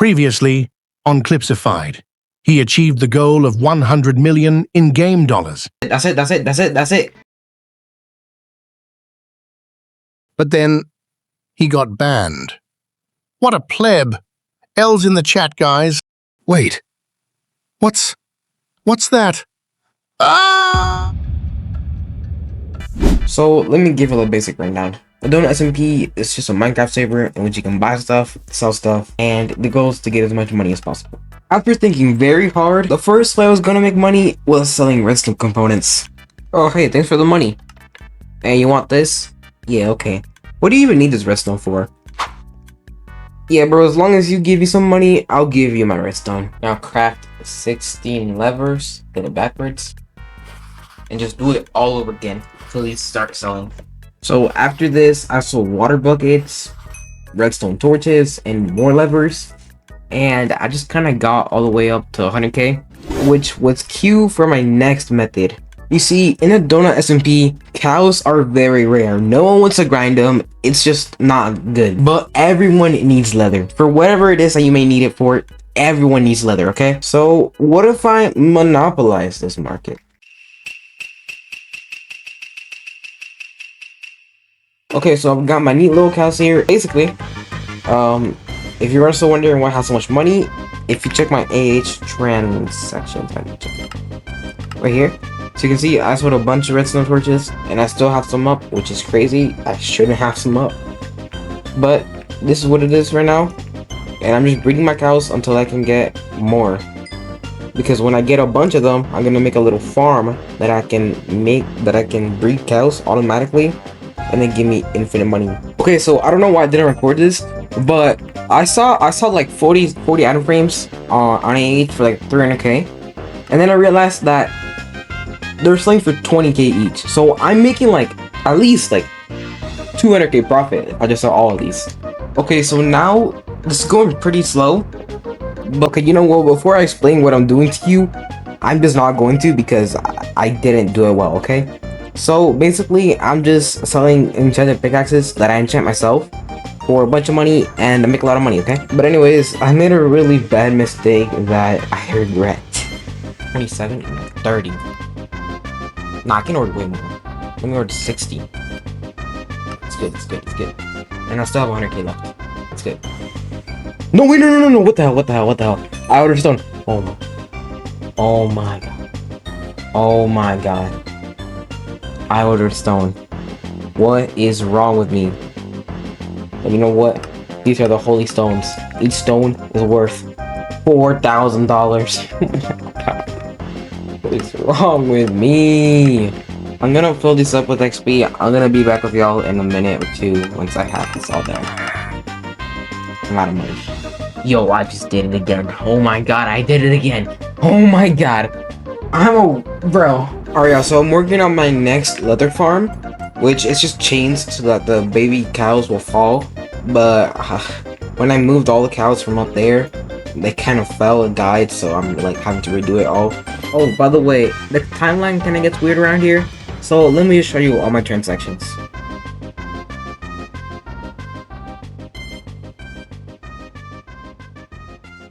Previously, on Clipsified, he achieved the goal of 100 million in-game dollars. That's it. But then, he got banned. What a pleb! L's in the chat, guys. Wait. What's that? Ah! So let me give you a basic rundown. The DonutSMP is just a Minecraft server in which you can buy stuff, sell stuff, and the goal is to get as much money as possible. After thinking very hard, the first way I was gonna make money was selling redstone components. Oh hey, thanks for the money. Hey, you want this? Yeah, okay. What do you even need this redstone for? Yeah bro, as long as you give me some money, I'll give you my redstone. Now craft 16 levers, get it backwards, and just do it all over again until you start selling. So after this, I sold water buckets, redstone torches, and more levers. And I just kind of got all the way up to 100k, which was cue for my next method. You see, in a DonutSMP, cows are very rare. No one wants to grind them. It's just not good. But everyone needs leather. For whatever it is that you may need it for, everyone needs leather, okay? So what if I monopolize this market? Okay, so I've got my neat little cows here. Basically, if you're also wondering why I have so much money, if you check my transactions, right here, so you can see I sold a bunch of redstone torches, and I still have some up, which is crazy. I shouldn't have some up, but this is what it is right now, and I'm just breeding my cows until I can get more. Because when I get a bunch of them, I'm gonna make a little farm that I can breed cows automatically, and then give me infinite money. Okay, so I don't know why I didn't record this, but I saw like 40 item frames on AH for like 300k, and then I realized that they're selling for 20k each. So I'm making like at least like 200k profit if I just sell all of these. Okay, so now this is going pretty slow, but okay, you know what? Before I explain what I'm doing to you, I'm just not going to, because I didn't do it well. Okay. So basically, I'm just selling enchanted pickaxes that I enchant myself for a bunch of money, and I make a lot of money, okay? But anyways, I made a really bad mistake that I regret. 27, 30. Nah, I can order way more. Let me order 60. It's good. And I still have 100k left. It's good. No, wait, no. What the hell? I ordered stone. Oh my god. I ordered stone. What is wrong with me? And you know what? These are the holy stones. Each stone is worth $4,000. What is wrong with me? I'm gonna fill this up with XP. I'm gonna be back with y'all in a minute or two once I have this all done. I'm out of money. Yo, I just did it again. Oh my god, I did it again. Oh my god. Bro. Alright, yeah, so I'm working on my next leather farm, which is just chains so that the baby cows will fall. But when I moved all the cows from up there, they kind of fell and died, so I'm like having to redo it all. Oh, by the way, the timeline kind of gets weird around here, so let me just show you all my transactions.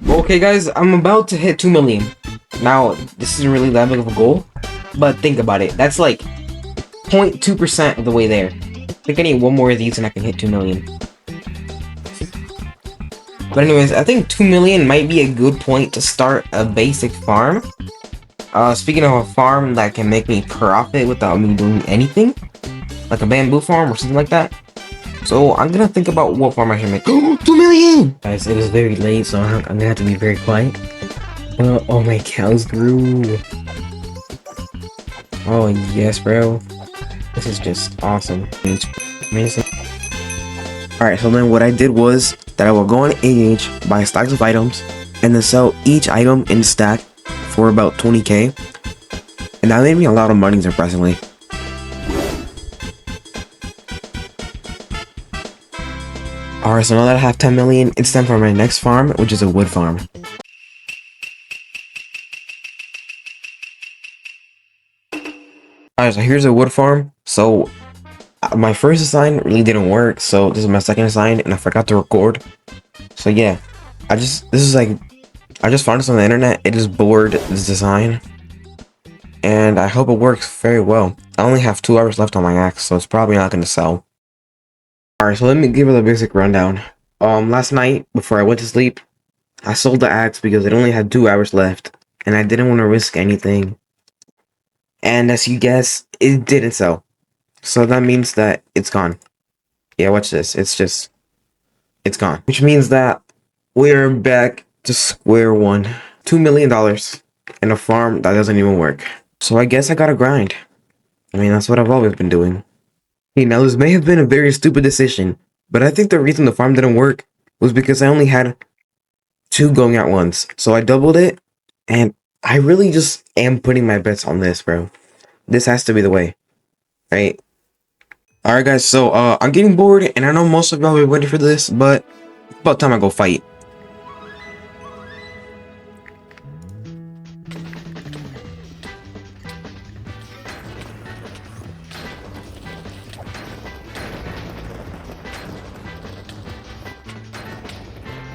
Okay guys, I'm about to hit 2 million. Now, this isn't really that big of a goal, but think about it. That's like 0.2% of the way there. I think I need one more of these and I can hit 2 million. But anyways, I think 2 million might be a good point to start a basic farm. Speaking of a farm that can make me profit without me doing anything, like a bamboo farm or something like that. So I'm gonna think about what farm I should make. 2 million! Guys, it is very late, so I'm gonna have to be very quiet. Oh, my cows grew. Oh, yes, bro. This is just awesome. It's amazing. Alright, so then what I did was that I will go on AH, buy stacks of items, and then sell each item in stack for about 20k. And that made me a lot of money, surprisingly. Alright, so now that I have 10 million, it's time for my next farm, which is a wood farm. Alright, so here's a wood farm. So my first design really didn't work, so this is my second design, and I forgot to record. So yeah, this is like, I just found this on the internet. It is bored, this design. And I hope it works very well. I only have 2 hours left on my axe, so it's probably not going to sell. Alright, so let me give you the basic rundown. Last night, before I went to sleep, I sold the axe because it only had 2 hours left. And I didn't want to risk anything. And as you guess, it didn't sell. So that means that it's gone. Yeah, watch this. It's gone. Which means that we're back to square one. $2 million in a farm that doesn't even work. So I guess I gotta grind. I mean, that's what I've always been doing. Hey, now this may have been a very stupid decision, but I think the reason the farm didn't work was because I only had 2 going at once. So I doubled it, and I really just am putting my bets on this, bro. This has to be the way, right? Alright guys, so I'm getting bored, and I know most of y'all are waiting for this, but it's about time I go fight.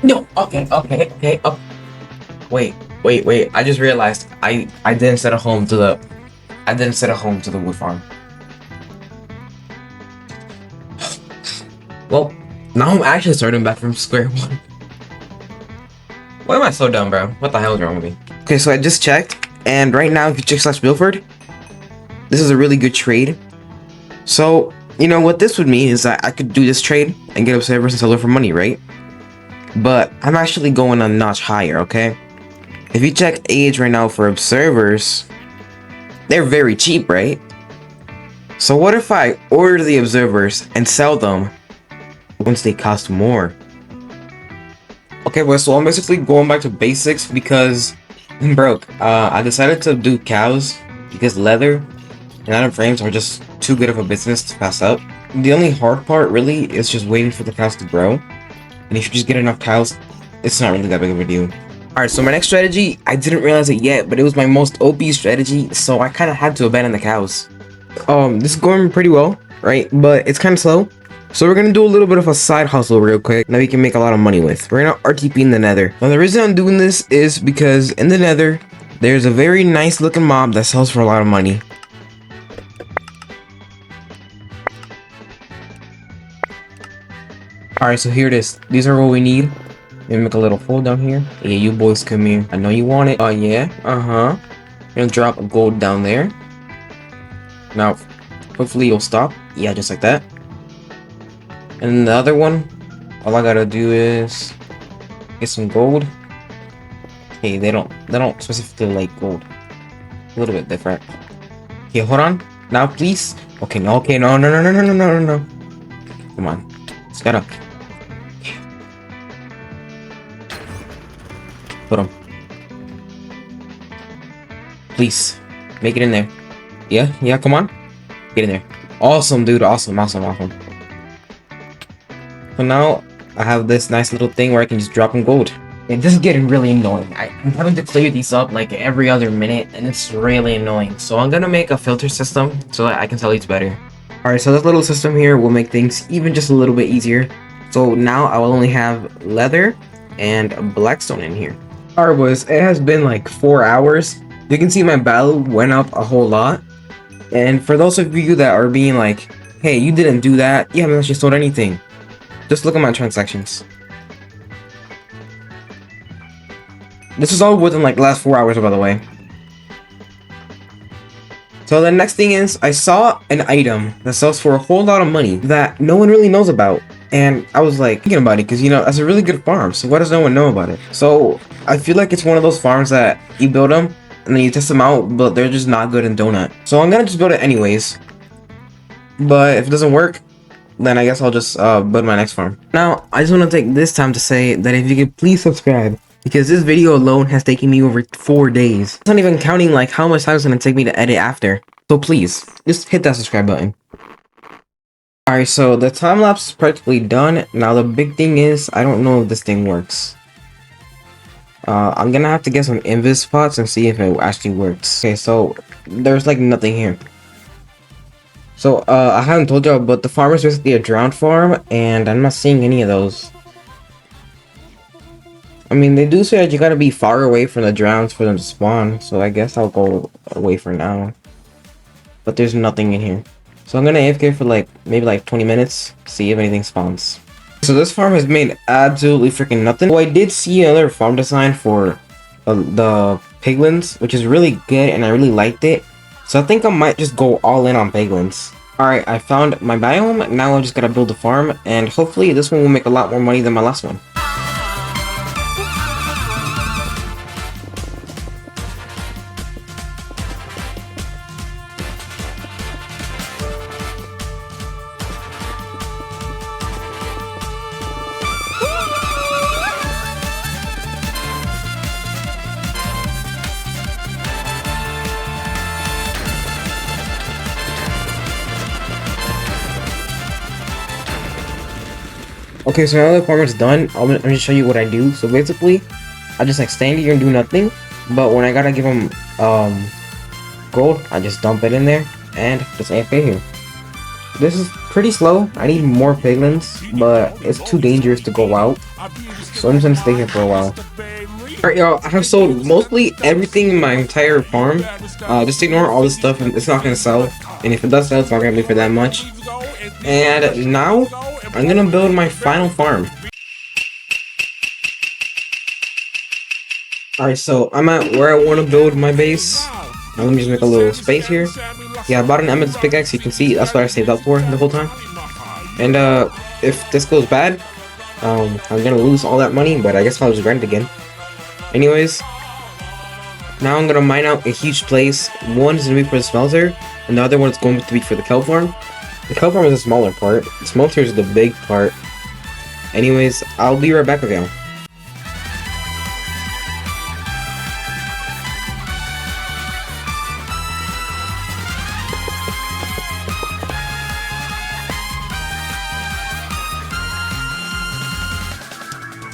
No, okay. Wait. I just realized I didn't set a home to the wood farm. Well, now I'm actually starting back from square one. Why am I so dumb, bro? What the hell is wrong with me? Okay, so I just checked, and right now if you check /Bilford, this is a really good trade. So, you know what this would mean is that I could do this trade and get observers and sell it for money, right? But I'm actually going a notch higher, okay? If you check age right now for observers, they're very cheap, right? So what if I order the observers and sell them once they cost more? Okay, well, so I'm basically going back to basics because I'm broke. I decided to do cows because leather and iron frames are just too good of a business to pass up. The only hard part really is just waiting for the cows to grow. And if you just get enough cows, it's not really that big of a deal. Alright, so my next strategy, I didn't realize it yet, but it was my most OP strategy, so I kind of had to abandon the cows. This is going pretty well, right? But it's kind of slow. So we're going to do a little bit of a side hustle real quick that we can make a lot of money with. We're going to RTP in the nether. Now the reason I'm doing this is because in the nether, there's a very nice looking mob that sells for a lot of money. Alright, so here it is. These are what we need. Let me make a little hole down here. Yeah, you boys come here. I know you want it. Oh, yeah. Uh-huh. Gonna drop a gold down there. Now, hopefully you'll stop. Yeah, just like that. And then the other one, all I gotta do is get some gold. Okay, they don't specifically like gold. A little bit different. Okay, hold on. Now, please. Okay, no, no. Come on. Just gotta... Put them. Please. Make it in there. Yeah, come on. Get in there. Awesome, dude. Awesome. So now, I have this nice little thing where I can just drop in gold. And this is getting really annoying. I'm having to clear these up like every other minute, and it's really annoying. So I'm gonna make a filter system so that I can sell these better. Alright, so this little system here will make things even just a little bit easier. So now I will only have leather and blackstone in here. Alright boys, it has been like 4 hours. You can see my battle went up a whole lot. And for those of you that are being like, hey, you didn't do that, you haven't actually sold anything. Just look at my transactions. This is all within like the last 4 hours, by the way. So the next thing is, I saw an item that sells for a whole lot of money that no one really knows about. And I was like thinking about it because, you know, that's a really good farm. So why does no one know about it? So I feel like it's one of those farms that you build them and then you test them out, but they're just not good in donut. So I'm gonna just build it anyways. But if it doesn't work, then I guess I'll just build my next farm. Now, I just want to take this time to say that if you could please subscribe, because this video alone has taken me over 4 days. It's not even counting like how much time it's going to take me to edit after. So please, just hit that subscribe button. Alright, so the time lapse is practically done. Now the big thing is, I don't know if this thing works. I'm gonna have to get some invis spots and see if it actually works. Okay, so there's like nothing here. So I haven't told y'all, but the farm is basically a drowned farm, and I'm not seeing any of those. I mean, they do say that you gotta be far away from the drowns for them to spawn, so I guess I'll go away for now. But there's nothing in here. So I'm gonna AFK for like, maybe like 20 minutes, see if anything spawns. So this farm has made absolutely freaking nothing. Oh, I did see another farm design for the piglins, which is really good, and I really liked it. So I think I might just go all in on piglins. Alright, I found my biome. Now I just gotta build a farm, and hopefully this one will make a lot more money than my last one. Okay, so now the farm is done. I'm gonna show you what I do. So basically, I just like stand here and do nothing. But when I gotta give them gold, I just dump it in there and just AFK here. This is pretty slow. I need more piglins, but it's too dangerous to go out. So I'm just gonna stay here for a while. Alright, y'all, I have sold mostly everything in my entire farm. Just ignore all this stuff, and it's not gonna sell. And if it does sell, it's not gonna be for that much. And now I'm gonna build my final farm. Alright, so I'm at where I want to build my base. Now let me just make a little space here. Yeah, I bought an amethyst pickaxe. You can see that's what I saved up for the whole time. And if this goes bad, I'm gonna lose all that money, but I guess I'll just grind again. Anyways, now I'm gonna mine out a huge place. One is gonna be for the smelter, and the other one is going to be for the kelp farm. The kelp farm is a smaller part. The smelter is the big part. Anyways, I'll be right back with y'all.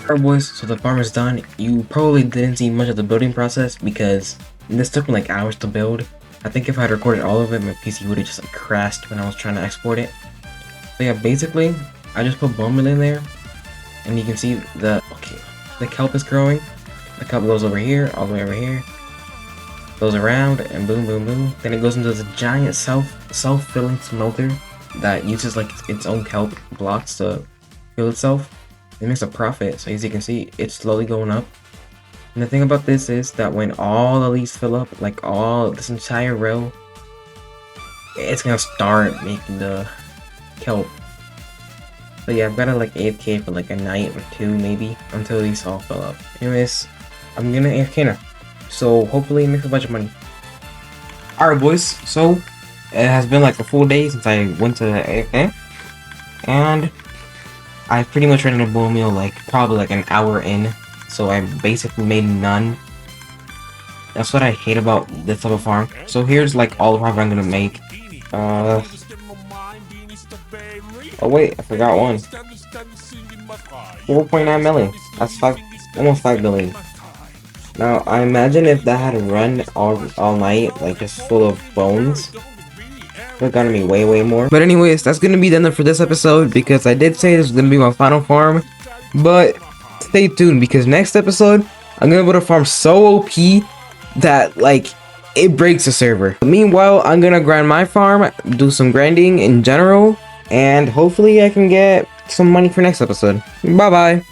Alright boys, so the farm is done. You probably didn't see much of the building process because this took me like hours to build. I think if I had recorded all of it, my PC would have just like crashed when I was trying to export it. So yeah, basically, I just put bone meal in there, and you can see the kelp is growing. The kelp goes over here, all the way over here, goes around, and boom, boom, boom. Then it goes into the giant self-filling smelter that uses like its own kelp blocks to fill itself. It makes a profit, so as you can see, it's slowly going up. And the thing about this is that when all the leaves fill up, like all this entire row, it's gonna start making the kelp. So yeah, I've gotta like AFK for like a night or two maybe until these all fill up. Anyways, I'm gonna AFK now, so hopefully make a bunch of money. Alright boys, so it has been like a full day since I went to AFK, and I pretty much ran out of bone meal like probably like an hour in. So I basically made none. That's what I hate about this type of farm. So here's like all the profit I'm gonna make. Oh wait, I forgot one. 4.9 million. That's almost 5 billion. Now I imagine if that had run all night, like just full of bones, it would gotta be way more. But anyways, that's gonna be the end for this episode because I did say this was gonna be my final farm, but stay tuned because next episode I'm gonna build a farm so OP that like it breaks the server. Meanwhile, I'm gonna grind my farm, do some grinding in general, and hopefully I can get some money for next episode. Bye bye.